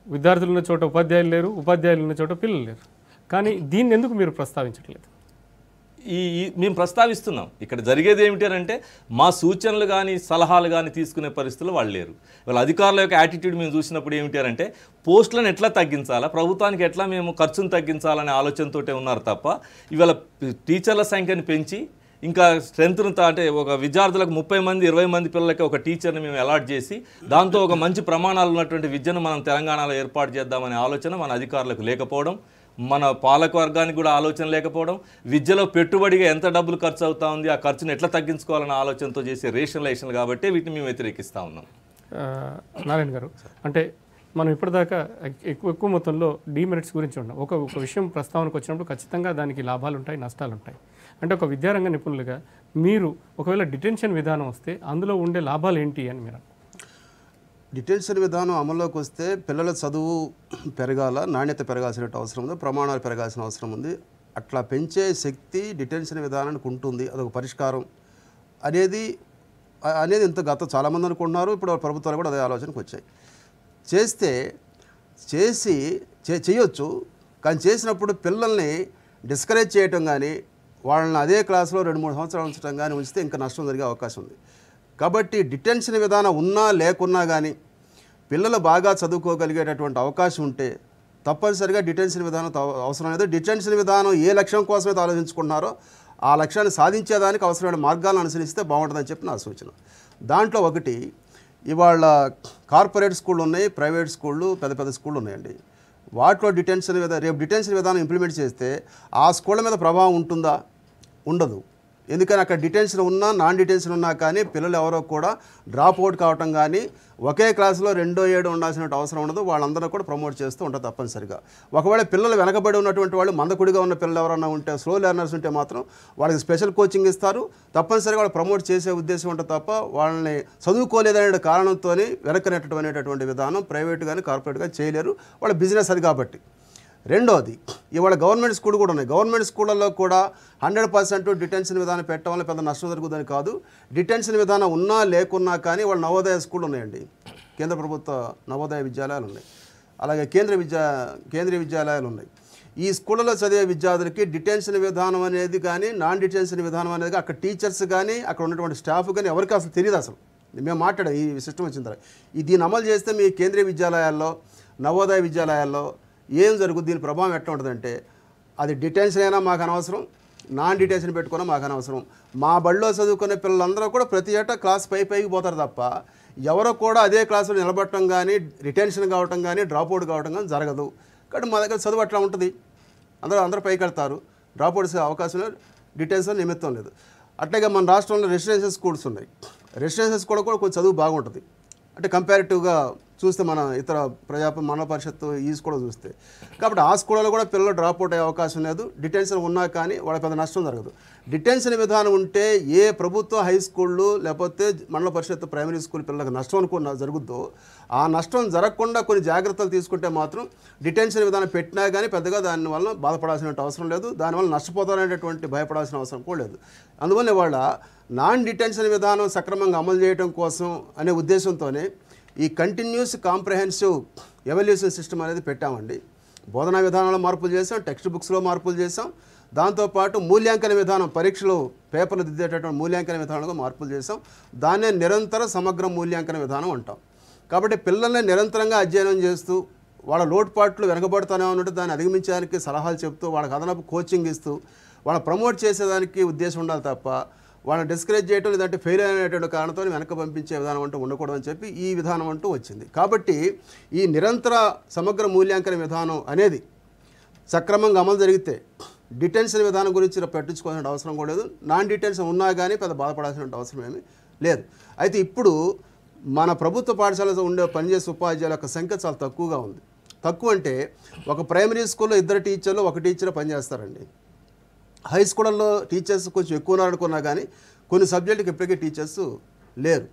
విద్యార్థులు ఉన్న చోట ఉపాధ్యాయులు లేరు, ఉపాధ్యాయులు ఉన్న చోట పిల్లలు లేరు. కానీ దీన్ని ఎందుకు మీరు ప్రస్తావించట్లేదు? మేము ప్రస్తావిస్తున్నాం. ఇక్కడ జరిగేది ఏమిటి అంటే మా సూచనలు కానీ సలహాలు కానీ తీసుకునే పరిస్థితులు వాళ్ళు లేరు. వాళ్ళ అధికారుల యొక్క యాటిట్యూడ్ మేము చూసినప్పుడు ఏమిటి అంటే పోస్టులను ఎట్లా తగ్గించాలా, ప్రభుత్వానికి ఎట్లా మేము ఖర్చును తగ్గించాలనే ఆలోచనతోటే ఉన్నారు తప్ప ఇవాళ టీచర్ల సంఖ్యను పెంచి ఇంకా స్ట్రెంత్ను అంటే ఒక విద్యార్థులకు 30 మంది 20 మంది పిల్లలకి ఒక టీచర్ని మేము అలాట్ చేసి దాంతో ఒక మంచి ప్రమాణాలు ఉన్నటువంటి విద్యను మనం తెలంగాణలో ఏర్పాటు చేద్దామనే ఆలోచన మన అధికారులకు లేకపోవడం, మన పాలక వర్గానికి కూడా ఆలోచన లేకపోవడం, విద్యలో పెట్టుబడిగా ఎంత డబ్బులు ఖర్చు అవుతా ఉంది ఆ ఖర్చును ఎట్లా తగ్గించుకోవాలన్న ఆలోచనతో చేసే రేషనలైజేషన్లు కాబట్టి వీటిని మేము వ్యతిరేకిస్తూ ఉన్నాం. నారాయణ గారు, అంటే మనం ఇప్పటిదాకా ఎక్కువ మొత్తంలో డీమెరిట్స్ గురించి ఉన్నాం. ఒక విషయం ప్రస్తావనకు వచ్చినప్పుడు ఖచ్చితంగా దానికి లాభాలు ఉంటాయి, నష్టాలు ఉంటాయి. అంటే ఒక విద్యారంగ నిపుణులుగా మీరు ఒకవేళ డిటెన్షన్ విధానం వస్తే అందులో ఉండే లాభాలు ఏంటి అని మీరు? డిటెన్షన్ విధానం అమల్లోకి వస్తే పిల్లల చదువు పెరగాల, నాణ్యత పెరగాల్సిన అవసరం ఉంది, ప్రమాణాలు పెరగాల్సిన అవసరం ఉంది. అట్లా పెంచే శక్తి డిటెన్షన్ విధానానికి ఉంటుంది. అదొక పరిష్కారం అనేది ఇంత గత చాలామంది అనుకుంటున్నారు. ఇప్పుడు ప్రభుత్వాలు కూడా అదే ఆలోచనకు వచ్చాయి. చేయొచ్చు. కానీ చేసినప్పుడు పిల్లల్ని డిస్కరేజ్ చేయటం కానీ వాళ్ళని అదే క్లాసులో 2-3 సంవత్సరాలు ఉంచడం కానీ ఉంచితే ఇంకా నష్టం జరిగే అవకాశం ఉంది. కాబట్టి డిటెన్షన్ విధానం ఉన్నా లేకున్నా కానీ పిల్లలు బాగా చదువుకోగలిగేటటువంటి అవకాశం ఉంటే తప్పనిసరిగా డిటెన్షన్ విధానం అవసరం లేదు. డిటెన్షన్ విధానం ఏ లక్ష్యం కోసమైతే ఆలోచించుకుంటున్నారో ఆ లక్ష్యాన్ని సాధించేదానికి అవసరమైన మార్గాలను అనుసరిస్తే బాగుంటుందని చెప్పి నా సూచన. దాంట్లో ఒకటి, ఇవాళ కార్పొరేట్ స్కూళ్ళు ఉన్నాయి, ప్రైవేట్ స్కూళ్ళు, పెద్ద స్కూళ్ళు ఉన్నాయండి. వాటిలో రేపు డిటెన్షన్ విధానం ఇంప్లిమెంట్ చేస్తే ఆ స్కూళ్ళ మీద ప్రభావం ఉంటుందా? ఉండదు. ఎందుకని అక్కడ డిటెన్షన్ ఉన్నా నాన్ డిటెన్షన్ ఉన్నా కానీ పిల్లలు ఎవరో కూడా డ్రాప్ అవుట్ కావటం కానీ ఒకే క్లాసులో 2-7 ఉండాల్సిన అవసరం ఉండదు. వాళ్ళందరూ కూడా ప్రమోట్ చేస్తూ ఉంటారు తప్పనిసరిగా. ఒకవేళ పిల్లలు వెనకబడి ఉన్నటువంటి వాళ్ళు, మందకుడిగా ఉన్న పిల్లలు ఎవరన్నా ఉంటే, స్లో లెర్నర్స్ ఉంటే మాత్రం వాళ్ళకి స్పెషల్ కోచింగ్ ఇస్తారు. తప్పనిసరిగా వాళ్ళు ప్రమోట్ చేసే ఉద్దేశం ఉంటుంది తప్ప వాళ్ళని చదువుకోలేదనే కారణంతో వెనకనెట్టడం అనేటటువంటి విధానం ప్రైవేట్ కానీ కార్పొరేట్ కానీ చేయలేరు. వాళ్ళ బిజినెస్ అది కాబట్టి. రెండోది, ఇవాళ గవర్నమెంట్ స్కూల్ కూడా ఉన్నాయి. గవర్నమెంట్ స్కూళ్ళల్లో కూడా 100% డిటెన్షన్ విధానం పెట్టడం వల్ల పెద్ద నష్టం జరుగుతుందని కాదు. డిటెన్షన్ విధానం ఉన్నా లేకున్నా కానీ వాళ్ళు నవోదయ స్కూళ్ళు ఉన్నాయండి. కేంద్ర ప్రభుత్వ నవోదయ విద్యాలయాలు ఉన్నాయి. అలాగే కేంద్రీయ విద్యాలయాలు ఉన్నాయి. ఈ స్కూళ్ళలో చదివే విద్యార్థులకి డిటెన్షన్ విధానం అనేది కానీ నాన్ డిటెన్షన్ విధానం అనేది అక్కడ టీచర్స్ కానీ అక్కడ ఉన్నటువంటి స్టాఫ్ కానీ ఎవరికి అసలు తెలియదు. అసలు మేము మాట్లాడాం ఈ సిస్టమ్ వచ్చిన తర్వాత. దీన్ని అమలు చేస్తే మీ కేంద్రీయ విద్యాలయాల్లో, నవోదయ విద్యాలయాల్లో ఏం జరుగుతుంది, దీని ప్రభావం ఎట్లా ఉంటుందంటే, అది డిటెన్షన్ అయినా మాకు అనవసరం, నాన్ డిటెన్షన్ పెట్టుకున్నా మాకు అనవసరం. మా బడిలో చదువుకునే పిల్లలందరూ కూడా ప్రతి ఏటా క్లాస్ పైకి పోతారు తప్ప ఎవరో కూడా అదే క్లాసులో నిలబడటం కానీ రిటెన్షన్ కావటం కానీ డ్రాప్ అవుట్ కావటం కానీ జరగదు. కాబట్టి మా దగ్గర చదువు అట్లా ఉంటుంది. అందరూ పైకి వెళ్తారు. డ్రాప్ అవుట్స్ అవకాశం లేదు, డిటెన్షన్ నిమిత్తం లేదు. అట్లాగే మన రాష్ట్రంలో రెసిడెన్షియల్ స్కూల్స్ ఉన్నాయి. రెసిడెన్షియల్ స్కూల్ కూడా కొంచెం చదువు బాగుంటుంది. అంటే కంపారిటివ్గా చూస్తే మన ఇతర మండల పరిషత్తు ఈ స్కూల్ చూస్తే. కాబట్టి ఆ స్కూళ్ళలో కూడా పిల్లలు డ్రాప్ అవుట్ అయ్యే అవకాశం లేదు. డిటెన్షన్ ఉన్నా కానీ వాళ్ళ పెద్ద నష్టం జరగదు. డిటెన్షన్ విధానం ఉంటే ఏ ప్రభుత్వ హై స్కూళ్ళు లేకపోతే మండల పరిషత్తు ప్రైమరీ స్కూల్ పిల్లలకు నష్టం అనుకున్న జరుగుద్దో ఆ నష్టం జరగకుండా కొన్ని జాగ్రత్తలు తీసుకుంటే మాత్రం డిటెన్షన్ విధానం పెట్టినా కానీ పెద్దగా దానివల్ల బాధపడాల్సిన అవసరం లేదు. దానివల్ల నష్టపోతారనేటువంటి భయపడాల్సిన అవసరం కూడా లేదు. అందువల్ల ఇవాళ నాన్ డిటెన్షన్ విధానం సక్రమంగా అమలు చేయడం కోసం అనే ఉద్దేశంతోనే ఈ కంటిన్యూస్ కాంప్రహెన్సివ్ ఎవాల్యుయేషన్ సిస్టమ్ అనేది పెట్టామండి. బోధనా విధానంలో మార్పులు చేసాం, టెక్స్ట్ బుక్స్లో మార్పులు చేసాం. దాంతోపాటు మూల్యాంకన విధానం, పరీక్షలు పేపర్లు దిద్దేటటువంటి మూల్యాంకన విధానంలో మార్పులు చేసాం. దాన్నే నిరంతర సమగ్ర మూల్యాంకన విధానం అంటాం. కాబట్టి పిల్లల్ని నిరంతరంగా అధ్యయనం చేస్తూ వాళ్ళ లోటుపాట్లు వెనకబడుతూనే ఉన్నట్టు దాన్ని అధిగమించడానికి సలహాలు చెప్తూ వాళ్ళకి అదనపు కోచింగ్ ఇస్తూ వాళ్ళ ప్రమోట్ చేసేదానికి ఉద్దేశం ఉండాలి తప్ప వాళ్ళని డిస్కరేజ్ చేయడం లేదంటే ఫెయిల్ అయినటువంటి కారణంతో వెనక పంపించే విధానం అంటూ ఉండకూడదు అని చెప్పి ఈ విధానం అంటూ వచ్చింది. కాబట్టి ఈ నిరంతర సమగ్ర మూల్యాంకన విధానం అనేది సక్రమంగా అమలు జరిగితే డిటెన్షన్ విధానం గురించి పట్టించుకోవాల్సిన అవసరం కూడా లేదు. నాన్ డిటెన్షన్ ఉన్నా కానీ పెద్ద బాధపడాల్సిన అవసరం ఏమీ లేదు. అయితే ఇప్పుడు మన ప్రభుత్వ పాఠశాలలో ఉండే పనిచేసే ఉపాధ్యాయుల యొక్క సంఖ్య చాలా తక్కువగా ఉంది. తక్కువ అంటే ఒక ప్రైమరీ స్కూల్లో 2 టీచర్లు 1 టీచర్ పనిచేస్తారండి. హై స్కూళ్ళల్లో టీచర్స్ కొంచెం ఎక్కువ అనుకున్నా కానీ కొన్ని సబ్జెక్టుకి ఇప్పటికే టీచర్స్ లేరు.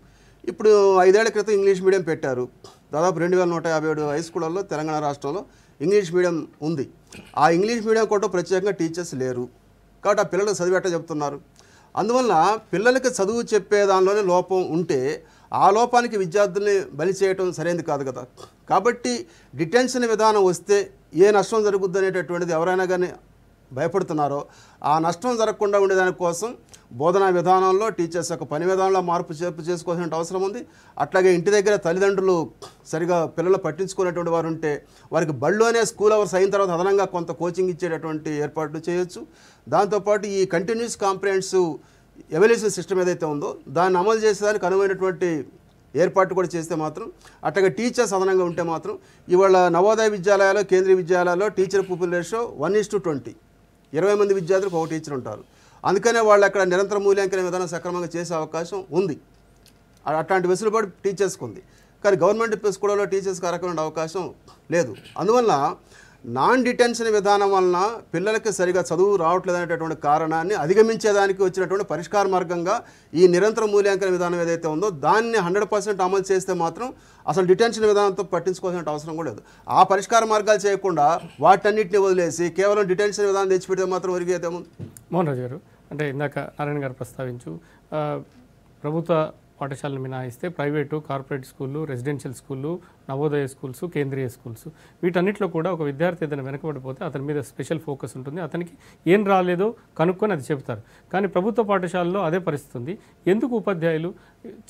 ఇప్పుడు 5 ఏళ్ల క్రితం ఇంగ్లీష్ మీడియం పెట్టారు. దాదాపు 2157 హై స్కూళ్ళల్లో తెలంగాణ రాష్ట్రంలో ఇంగ్లీష్ మీడియం ఉంది. ఆ ఇంగ్లీష్ మీడియం కూడా ప్రత్యేకంగా టీచర్స్ లేరు. కాబట్టి ఆ పిల్లలకు చదివేట చెప్తున్నారు. అందువల్ల పిల్లలకి చదువు చెప్పే దానిలోనే లోపం ఉంటే ఆ లోపానికి విద్యార్థుల్ని బలి చేయటం సరైనది కాదు కదా. కాబట్టి డిటెన్షన్ విధానం వస్తే ఏ నష్టం జరుగుద్ది అనేటటువంటిది ఎవరైనా కానీ భయపడుతున్నారో ఆ నష్టం జరగకుండా ఉండేదానికోసం బోధనా విధానంలో టీచర్స్ యొక్క పని విధానంలో మార్పు చేసుకోవాల్సిన అవసరం ఉంది. అట్లాగే ఇంటి దగ్గర తల్లిదండ్రులు సరిగా పిల్లలు పట్టించుకునేటువంటి వారు ఉంటే వారికి బళ్ళోనే స్కూల్ అవర్స్ అయిన తర్వాత అదనంగా కొంత కోచింగ్ ఇచ్చేటటువంటి ఏర్పాట్లు చేయొచ్చు. దాంతోపాటు ఈ కంటిన్యూస్ కాంప్రహెన్సివ్ ఎవాల్యుయేషన్ సిస్టమ్ ఏదైతే ఉందో దాన్ని అమలు చేసేదానికి అనువైనటువంటి ఏర్పాటు కూడా చేస్తే మాత్రం అట్లాగే టీచర్స్ అదనంగా ఉంటే మాత్రం ఇవాళ నవోదయ విద్యాలయాలు కేంద్రీయ విద్యాలయాల్లో టీచర్ పీపుల్ రేషియో 1:20, 20 మంది విద్యార్థులకు 1 టీచర్ ఉంటారు. అందుకనే వాళ్ళు అక్కడ నిరంతర మూల్యాంకన విధానం సక్రమంగా చేసే అవకాశం ఉంది. అట్లాంటి వెసులుబాటు టీచర్స్కి ఉంది. కానీ గవర్నమెంట్ స్కూళ్ళలో టీచర్స్కి ఆ రకమైన అవకాశం లేదు. అందువల్ల నాన్ డిటెన్షన్ విధానం వలన పిల్లలకి సరిగా చదువు రావట్లేదు అనేటటువంటి కారణాన్ని అధిగమించేదానికి వచ్చినటువంటి పరిష్కార మార్గంగా ఈ నిరంతర మూల్యాంకన విధానం ఏదైతే ఉందో దాన్ని 100% అమలు చేస్తే మాత్రం అసలు డిటెన్షన్ విధానంతో పట్టించుకోవాల్సిన అవసరం కూడా లేదు. ఆ పరిష్కార మార్గాలు చేయకుండా వాటన్నిటిని వదిలేసి కేవలం డిటెన్షన్ విధానం తెచ్చిపెడితే మాత్రం ఒరిగేదే ఉంది. మోహన్ రాజు గారు, అంటే ఇందాక నారాయణ గారు ప్రస్తావించు ప్రభుత్వ పాఠశాలను మినహాయిస్తే ప్రైవేటు, కార్పొరేట్ స్కూళ్ళు, రెసిడెన్షియల్ స్కూళ్ళు, నవోదయ స్కూల్స్, కేంద్రీయ స్కూల్స్ వీటన్నిటిలో కూడా ఒక విద్యార్థి ఏదైనా వెనకబడిపోతే అతని మీద స్పెషల్ ఫోకస్ ఉంటుంది. అతనికి ఏం రాలేదో కనుక్కొని అది చెప్తారు. కానీ ప్రభుత్వ పాఠశాలలో అదే పరిస్థితి ఉంది. ఎందుకు ఉపాధ్యాయులు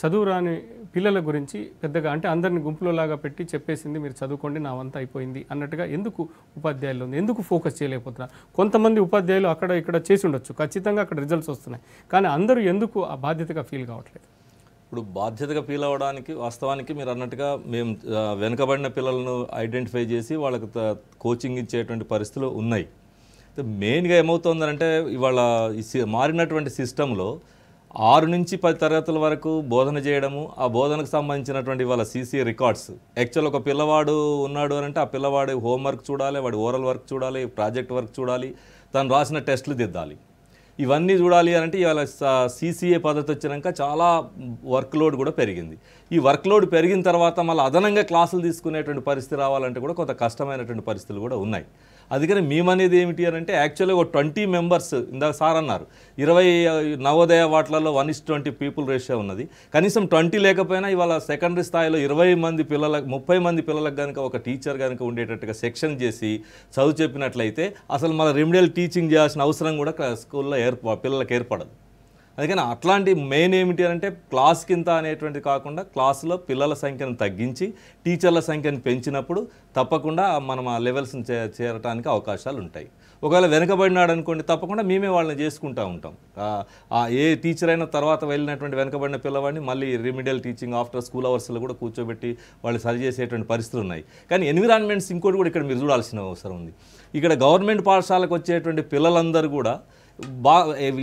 చదువు రాని పిల్లల గురించి పెద్దగా అంటే అందరిని గుంపులోలాగా పెట్టి చెప్పేసింది మీరు చదువుకోండి నా వంత అయిపోయింది అన్నట్టుగా ఎందుకు ఉపాధ్యాయులు ఉంది, ఎందుకు ఫోకస్ చేయలేకపోతున్నారు? కొంతమంది ఉపాధ్యాయులు అక్కడ ఇక్కడ చేసి ఉండొచ్చు, ఖచ్చితంగా అక్కడ రిజల్ట్స్ వస్తున్నాయి. కానీ అందరూ ఎందుకు ఆ బాధ్యతగా ఫీల్ కావట్లేదు? ఇప్పుడు బాధ్యతగా ఫీల్ అవ్వడానికి వాస్తవానికి మీరు అన్నట్టుగా మేము వెనుకబడిన పిల్లలను ఐడెంటిఫై చేసి వాళ్ళకి కోచింగ్ ఇచ్చేటువంటి పరిస్థితులు ఉన్నాయి. మెయిన్గా ఏమవుతుందంటే ఇవాళ మారినటువంటి సిస్టంలో 6 నుంచి 10 తరగతుల వరకు బోధన చేయడము, ఆ బోధనకు సంబంధించినటువంటి ఇవాళ సీసీ రికార్డ్స్. యాక్చువల్ ఒక పిల్లవాడు ఉన్నాడు అని అంటే ఆ పిల్లవాడి హోంవర్క్ చూడాలి, వాడి ఓరల్ వర్క్ చూడాలి, ప్రాజెక్ట్ వర్క్ చూడాలి, తను రాసిన టెస్టులు దిద్దాలి. ఇవన్నీ చూడాలి అని అంటే ఇవాళ సీసీఏ పద్ధతి వచ్చినాక చాలా వర్క్లోడ్ కూడా పెరిగింది. ఈ వర్క్లోడ్ పెరిగిన తర్వాత మళ్ళీ అదనంగా క్లాసులు తీసుకునేటువంటి పరిస్థితి రావాలంటే కూడా కొంత కష్టమైనటువంటి పరిస్థితులు కూడా ఉన్నాయి. అందుకని మేమనేది ఏమిటి అని అంటే యాక్చువల్గా ఒక 20 మెంబర్స్ ఇందాక సార్ అన్నారు 20 నవోదయ వాటిలలో 1:20 పీపుల్ రేషియో ఉన్నది. కనీసం 20 లేకపోయినా ఇవాళ సెకండరీ స్థాయిలో 20 మంది పిల్లలకు 30 మంది పిల్లలకు కనుక ఒక టీచర్ కనుక ఉండేటట్టుగా సెక్షన్ చేసి చదువు చెప్పినట్లయితే అసలు మన రెమిడియల్ టీచింగ్ చేయాల్సిన అవసరం కూడా స్కూల్లో పిల్లలకు ఏర్పడదు. అందుకని అట్లాంటి మెయిన్ ఏమిటి అంటే క్లాస్ కింద అనేటువంటిది కాకుండా క్లాసులో పిల్లల సంఖ్యను తగ్గించి టీచర్ల సంఖ్యను పెంచినప్పుడు తప్పకుండా మనం ఆ లెవెల్స్ని చేరడానికి అవకాశాలు ఉంటాయి. ఒకవేళ వెనుకబడినాడు అనుకోండి తప్పకుండా మేమే వాళ్ళని చేసుకుంటూ ఉంటాం. ఏ టీచర్ అయినా తర్వాత వెళ్ళినటువంటి వెనుకబడిన పిల్లవాడిని మళ్ళీ రెమిడియల్ టీచింగ్ ఆఫ్టర్ స్కూల్ అవర్స్లో కూడా కూర్చోబెట్టి వాళ్ళు సరి చేసేటువంటి పరిస్థితులు ఉన్నాయి. కానీ ఎన్విరాన్మెంట్స్ ఇంకోటి కూడా ఇక్కడ మీరు చూడాల్సిన అవసరం ఉంది. ఇక్కడ గవర్నమెంట్ పాఠశాలకు వచ్చేటువంటి పిల్లలందరూ కూడా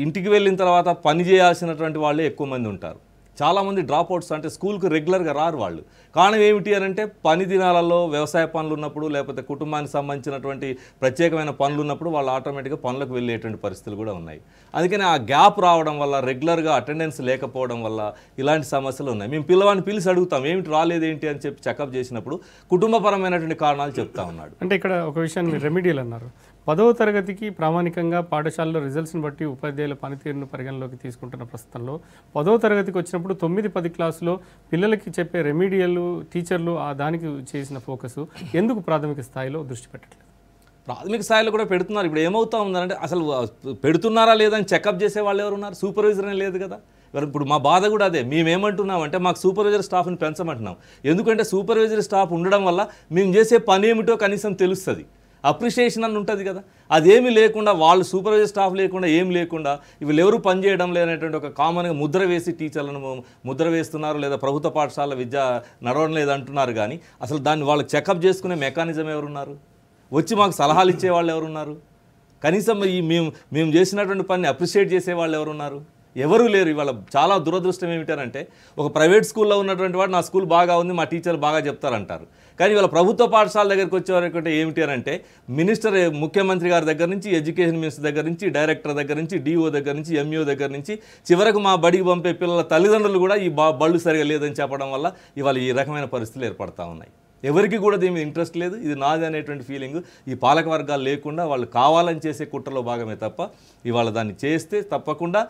ఇంటికి వెళ్ళిన తర్వాత పని చేయాల్సినటువంటి వాళ్ళే ఎక్కువ మంది ఉంటారు. చాలామంది డ్రాప్అవుట్స్ అంటే స్కూల్కి రెగ్యులర్గా రారు వాళ్ళు. కారణం ఏమిటి అని అంటే పని దినాలలో వ్యవసాయ పనులు ఉన్నప్పుడు లేకపోతే కుటుంబానికి సంబంధించినటువంటి ప్రత్యేకమైన పనులు ఉన్నప్పుడు వాళ్ళు ఆటోమేటిక్గా పనులకు వెళ్ళేటువంటి పరిస్థితులు కూడా ఉన్నాయి. అందుకని ఆ గ్యాప్ రావడం వల్ల రెగ్యులర్గా అటెండెన్స్ లేకపోవడం వల్ల ఇలాంటి సమస్యలు ఉన్నాయి. మేము పిల్లవాడిని పిలిచి అడుగుతాం ఏమిటి రాలేదేంటి అని చెప్పి చెకప్ చేసినప్పుడు కుటుంబపరమైనటువంటి కారణాలు చెప్తా ఉన్నాడు. అంటే ఇక్కడ ఒక విషయాన్ని మీరు రెమిడియల్ అన్నారు. 10వ తరగతికి ప్రామాణికంగా పాఠశాలలో రిజల్ట్స్ని బట్టి ఉపాధ్యాయుల పనితీరును పరిగణలోకి తీసుకుంటున్న ప్రస్తుతంలో 10వ తరగతికి వచ్చినప్పుడు 9-10 క్లాసులో పిల్లలకి చెప్పే రెమిడియల్ టీచర్లు ఆ దానికి చేసిన ఫోకస్ ఎందుకు ప్రాథమిక స్థాయిలో దృష్టి పెట్టట్లేదు? ప్రాథమిక స్థాయిలో కూడా పెడుతున్నారు. ఇప్పుడు ఏమవుతా ఉందంటే అసలు పెడుతున్నారా లేదని చెకప్ చేసే వాళ్ళు ఎవరు ఉన్నారు? సూపర్వైజర్ అని లేదు కదా. ఇప్పుడు మా బాధ కూడా అదే. మేమేమంటున్నామంటే మాకు సూపర్వైజర్ స్టాఫ్ని పెంచమంటున్నాం. ఎందుకంటే సూపర్వైజర్ స్టాఫ్ ఉండడం వల్ల మేము చేసే పని ఏమిటో కనీసం తెలుస్తుంది, అప్రిషియేషన్ అని ఉంటుంది కదా. అదేమీ లేకుండా, వాళ్ళు సూపర్వైజర్ స్టాఫ్ లేకుండా, ఏం లేకుండా వీళ్ళు ఎవరు పనిచేయడం లేనటువంటి ఒక కామన్గా ముద్ర వేసి టీచర్లను ముద్ర వేస్తున్నారు, లేదా ప్రభుత్వ పాఠశాల విద్య నడవడం లేదంటున్నారు. కానీ అసలు దాన్ని వాళ్ళు చెకప్ చేసుకునే మెకానిజం ఎవరున్నారు? వచ్చి మాకు సలహాలు ఇచ్చే వాళ్ళు ఎవరున్నారు? కనీసం మేము చేసినటువంటి పని అప్రిషియేట్ చేసే వాళ్ళు ఎవరున్నారు? ఎవరు లేరు. ఇవాళ చాలా దురదృష్టం ఏమిటంటే, ఒక ప్రైవేట్ స్కూల్లో ఉన్నటువంటి వాడు నా స్కూల్ బాగా ఉంది, మా టీచర్ బాగా చెప్తారంటారు. కానీ ఇవాళ ప్రభుత్వ పాఠశాల దగ్గరికి వచ్చేవారు ఏమిటి అంటే, ముఖ్యమంత్రి గారి దగ్గర నుంచి, ఎడ్యుకేషన్ మినిస్టర్ దగ్గర నుంచి, డైరెక్టర్ దగ్గర నుంచి, డిఓ దగ్గర నుంచి, ఎంఈఓ దగ్గర నుంచి, చివరకు మా బడికి పంపే పిల్లల తల్లిదండ్రులు కూడా ఈ బళ్ళు సరిగా లేదని చెప్పడం వల్ల ఇవాళ ఈ రకమైన పరిస్థితులు ఏర్పడతా ఉన్నాయి. ఎవరికి కూడా దీని మీద ఇంట్రెస్ట్ లేదు, ఇది నాది అనేటువంటి ఫీలింగ్ ఈ పాలక వర్గాలు లేకుండా వాళ్ళు కావాలని చేసే కుట్రలో భాగమే తప్ప, ఇవాళ దాన్ని చేస్తే తప్పకుండా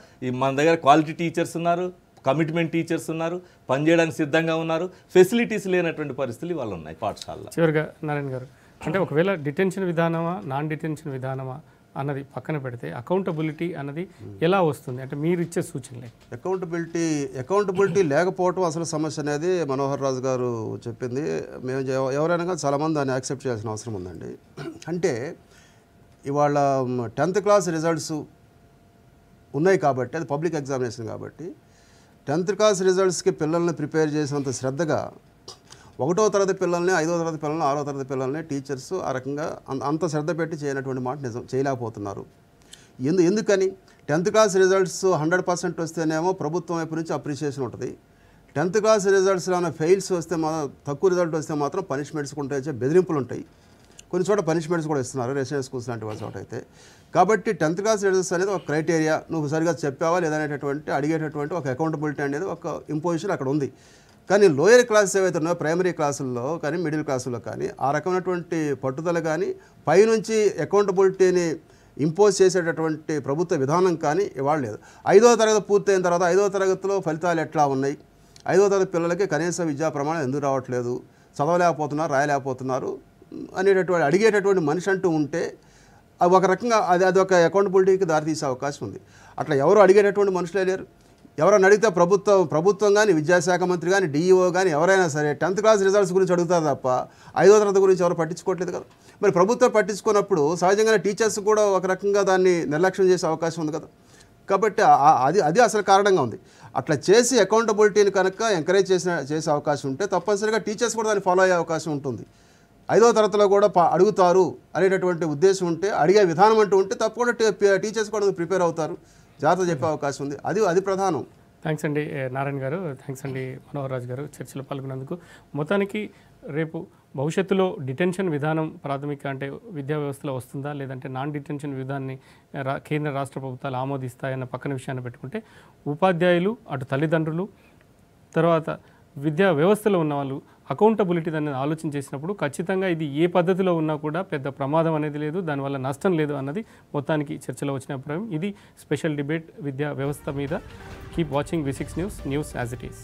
మన దగ్గర క్వాలిటీ టీచర్స్ ఉన్నారు, కమిట్మెంట్ టీచర్స్ ఉన్నారు, పనిచేయడానికి సిద్ధంగా ఉన్నారు, ఫెసిలిటీస్ లేనటువంటి పరిస్థితులు ఇవాళ ఉన్నాయి పాఠశాలలో. చివరిగా నారాయణ గారు, అంటే ఒకవేళ డిటెన్షన్ విధానమా నాన్ డిటెన్షన్ విధానమా అన్నది పక్కన పెడితే అకౌంటబిలిటీ అన్నది ఎలా వస్తుంది అంటే మీరు ఇచ్చే సూచనలే? అకౌంటబిలిటీ లేకపోవటం అసలు సమస్య అనేది మనోహర్ రాజు గారు చెప్పింది. మేము ఎవరైనా కానీ చాలామంది దాన్ని యాక్సెప్ట్ చేయాల్సిన అవసరం ఉందండి. అంటే ఇవాళ 10th క్లాస్ రిజల్ట్స్ ఉన్నాయి కాబట్టి, అది పబ్లిక్ ఎగ్జామినేషన్ కాబట్టి 10th క్లాస్ రిజల్ట్స్కి పిల్లల్ని ప్రిపేర్ చేసినంత శ్రద్ధగా 1వ తరగతి పిల్లల్ని, 5వ తరగతి పిల్లల్ని, 6వ తరగతి పిల్లల్ని టీచర్స్ ఆ రకంగా అంత శ్రద్ధ పెట్టి చేయనటువంటి మాట నిజం, చేయలేకపోతున్నారు. ఎందుకని 10th క్లాస్ రిజల్ట్స్ 100% వస్తేనేమో ప్రభుత్వం వైపు నుంచి అప్రిషియేషన్ ఉంటుంది. 10th క్లాస్ రిజల్ట్స్లో ఫెయిల్స్ వస్తే తక్కువ రిజల్ట్ వస్తే మాత్రం పనిష్మెంట్స్ ఉంటాయి, బెదిరింపులు ఉంటాయి. కొన్ని చోట పనిష్మెంట్స్ కూడా ఇస్తున్నారు, రెసిడెన్షియల్ స్కూల్స్ లాంటి వాళ్ళ చోట అయితే. కాబట్టి 10th క్లాస్ రిజల్ట్స్ అనేది ఒక క్రైటీరియా, నువ్వు సరిగా చెప్పావా లేదనేటటువంటి అడిగేటటువంటి ఒక అకౌంటబిలిటీ అనేది ఒక ఇంపోజిషన్ అక్కడ ఉంది. కానీ లోయర్ క్లాసెస్ ఏవైతే ఉన్నాయో, ప్రైమరీ క్లాసుల్లో కానీ మిడిల్ క్లాసుల్లో కానీ ఆ రకమైనటువంటి పట్టుదల కానీ, పైనుంచి అకౌంటబిలిటీని ఇంపోజ్ చేసేటటువంటి ప్రభుత్వ విధానం కానీ ఇవాళ లేదు. 5వ తరగతి పూర్తయిన తర్వాత 5వ తరగతిలో ఫలితాలు ఎట్లా ఉన్నాయి, 5వ తరగతి పిల్లలకి కనీస విద్యా ప్రమాణం ఎందుకు రావట్లేదు, చదవలేకపోతున్నారు, రాయలేకపోతున్నారు అనేటటువంటి అడిగేటటువంటి మనిషి అంటూ ఉంటే ఒక రకంగా అదొక అకౌంటబిలిటీకి దారితీసే అవకాశం ఉంది. అట్లా ఎవరు అడిగేటటువంటి మనుషులే లేరు. ఎవరైనా అడిగితే ప్రభుత్వం కానీ, విద్యాశాఖ మంత్రి కానీ, డిఈఓ కానీ ఎవరైనా సరే 10th క్లాస్ రిజల్ట్స్ గురించి అడుగుతారు తప్ప 5వ తరగతి గురించి ఎవరు పట్టించుకోవట్లేదు కదా. మరి ప్రభుత్వం పట్టించుకున్నప్పుడు సహజంగానే టీచర్స్ కూడా ఒక రకంగా దాన్ని నిర్లక్ష్యం చేసే అవకాశం ఉంది కదా. కాబట్టి అది అసలు కారణంగా ఉంది. అట్లా చేసి అకౌంటబిలిటీని కనుక ఎంకరేజ్ చేసే అవకాశం ఉంటే తప్పనిసరిగా టీచర్స్ కూడా దాన్ని ఫాలో అయ్యే అవకాశం ఉంటుంది. 5వ తరగతిలో కూడా అడుగుతారు అనేటటువంటి ఉద్దేశం ఉంటే, అడిగే విధానం అంటూ ఉంటే తప్పకుండా టీచర్స్ కూడా ప్రిపేర్ అవుతారు, జాగ్రత్త చెప్పే అవకాశం ఉంది. అది ప్రధానం. థ్యాంక్స్ అండి నారాయణ గారు, థ్యాంక్స్ అండి మనోహర్ రాజు గారు చర్చలో పాల్గొన్నందుకు. మొత్తానికి రేపు భవిష్యత్తులో డిటెన్షన్ విధానం ప్రాథమిక అంటే విద్యా వ్యవస్థలో వస్తుందా, లేదంటే నాన్ డిటెన్షన్ విధానాన్ని కేంద్ర రాష్ట్ర ప్రభుత్వాలు ఆమోదిస్తాయన్న పక్కన విషయాన్ని పెట్టుకుంటే, ఉపాధ్యాయులు, అటు తల్లిదండ్రులు, తర్వాత విద్యా వ్యవస్థలో ఉన్న వాళ్ళు అకౌంటబిలిటీ దాన్ని ఆలోచన చేసినప్పుడు ఖచ్చితంగా ఇది ఏ పద్ధతిలో ఉన్నా కూడా పెద్ద ప్రమాదం అనేది లేదు, దానివల్ల నష్టం లేదు అన్నది మొత్తానికి చర్చలో వచ్చిన అభిప్రాయం. ఇది స్పెషల్ డిబేట్ విద్యా వ్యవస్థ మీద. Keep watching V6 news as it is.